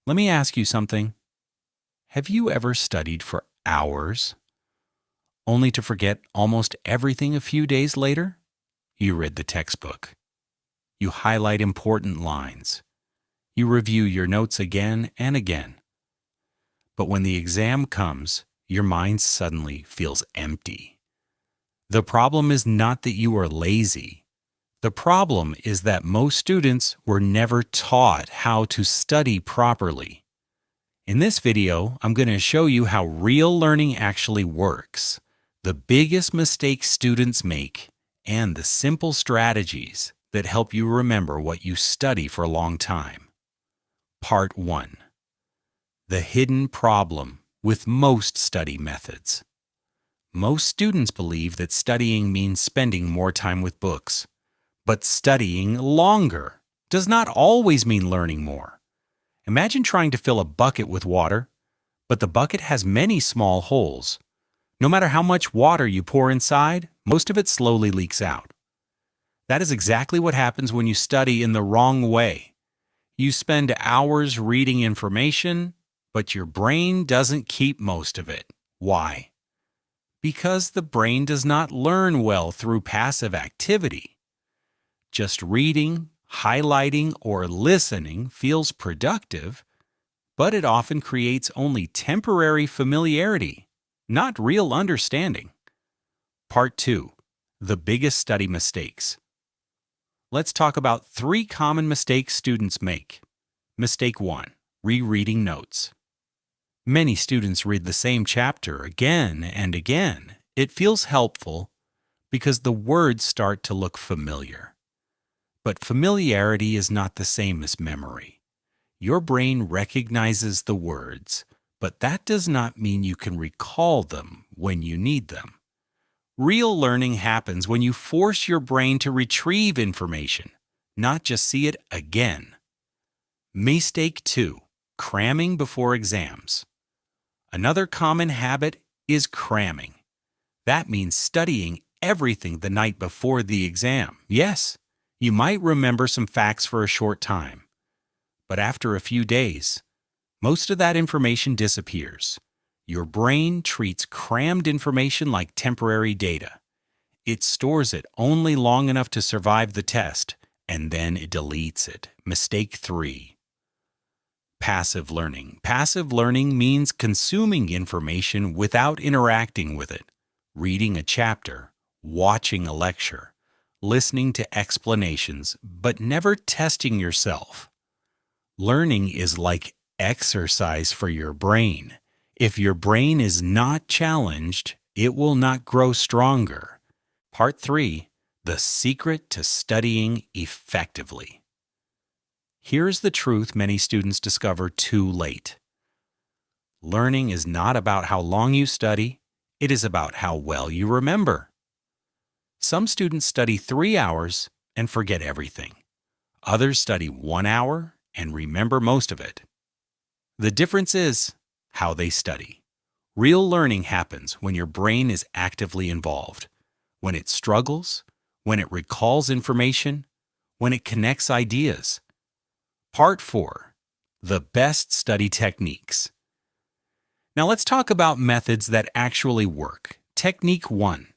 Let me ask you something. Have you ever studied for hours only to forget almost everything a few days later? You read the textbook. You highlight important lines. You review your notes again and again. But when the exam comes, your mind suddenly feels empty. The problem is not that you are lazy. The problem is that most students were never taught how to study properly. In this video, I'm going to show you how real learning actually works, the biggest mistakes students make, and the simple strategies that help you remember what you study for a long time. Part 1. The hidden problem with most study methods. Most students believe that studying means spending more time with books. But studying longer does not always mean learning more. Imagine trying to fill a bucket with water, but the bucket has many small holes. No matter how much water you pour inside, most of it slowly leaks out. That is exactly what happens when you study in the wrong way. You spend hours reading information, but your brain doesn't keep most of it. Why? Because the brain does not learn well through passive activity. Just reading, highlighting, or listening feels productive, but it often creates only temporary familiarity, not real understanding. Part 2. The biggest study mistakes. Let's talk about 3 common mistakes students make. Mistake 1. Rereading notes. Many students read the same chapter again and again. It feels helpful because the words start to look familiar. But familiarity is not the same as memory. Your brain recognizes the words, but that does not mean you can recall them when you need them. Real learning happens when you force your brain to retrieve information, not just see it again. Mistake 2. Cramming before exams. Another common habit is cramming. That means studying everything the night before the exam. Yes. You might remember some facts for a short time, but after a few days, most of that information disappears. Your brain treats crammed information like temporary data. It stores it only long enough to survive the test, and then it deletes it. Mistake 3. Passive learning. Passive learning means consuming information without interacting with it, reading a chapter, watching a lecture, listening to explanations, but never testing yourself. Learning is like exercise for your brain. If your brain is not challenged, it will not grow stronger. Part 3. The secret to studying effectively. Here's the truth many students discover too late. Learning is not about how long you study, it is about how well you remember. Some students study 3 hours and forget everything. Others study 1 hour and remember most of it. The difference is how they study. Real learning happens when your brain is actively involved, when it struggles, when it recalls information, when it connects ideas. Part 4. The best study techniques. Now let's talk about methods that actually work. Technique 1.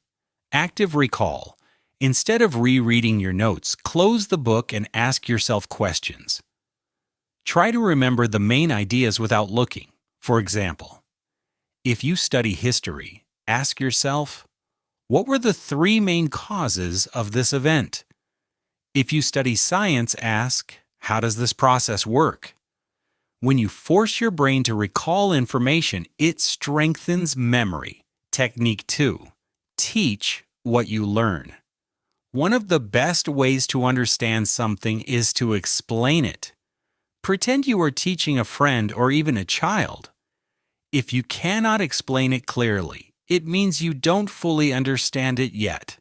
Active recall. Instead of rereading your notes, close the book and ask yourself questions. Try to remember the main ideas without looking. For example, if you study history, ask yourself, what were the 3 main causes of this event? If you study science, ask, how does this process work? When you force your brain to recall information, it strengthens memory. Technique 2. Teach what you learn. One of the best ways to understand something is to explain it. Pretend you are teaching a friend or even a child. If you cannot explain it clearly, it means you don't fully understand it yet.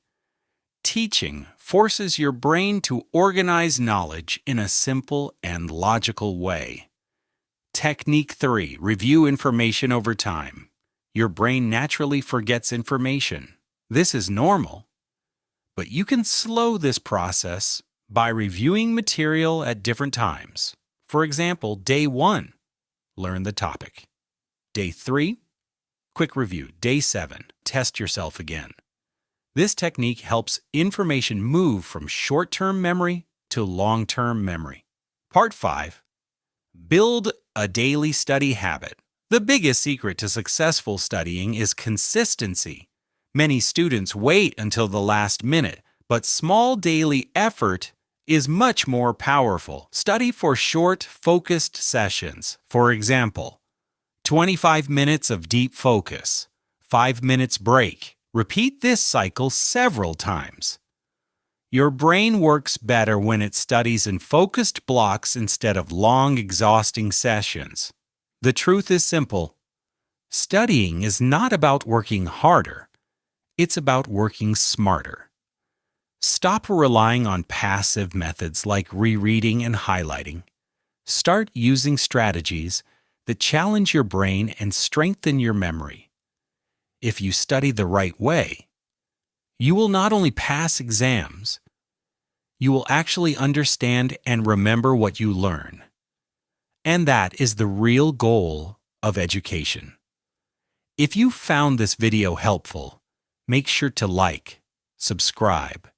Teaching forces your brain to organize knowledge in a simple and logical way. Technique 3. Review information over time. Your brain naturally forgets information. This is normal, but you can slow this process by reviewing material at different times. For example, day 1, learn the topic. Day 3, quick review. Day 7, test yourself again. This technique helps information move from short-term memory to long-term memory. Part 5, build a daily study habit. The biggest secret to successful studying is consistency. Many students wait until the last minute, but small daily effort is much more powerful. Study for short, focused sessions. For example, 25 minutes of deep focus, 5 minutes break. Repeat this cycle several times. Your brain works better when it studies in focused blocks instead of long, exhausting sessions. The truth is simple. Studying is not about working harder. It's about working smarter. Stop relying on passive methods like rereading and highlighting. Start using strategies that challenge your brain and strengthen your memory. If you study the right way, you will not only pass exams, you will actually understand and remember what you learn. And that is the real goal of education. If you found this video helpful, make sure to like, subscribe,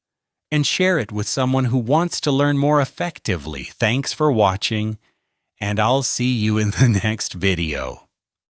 and share it with someone who wants to learn more effectively. Thanks for watching, and I'll see you in the next video.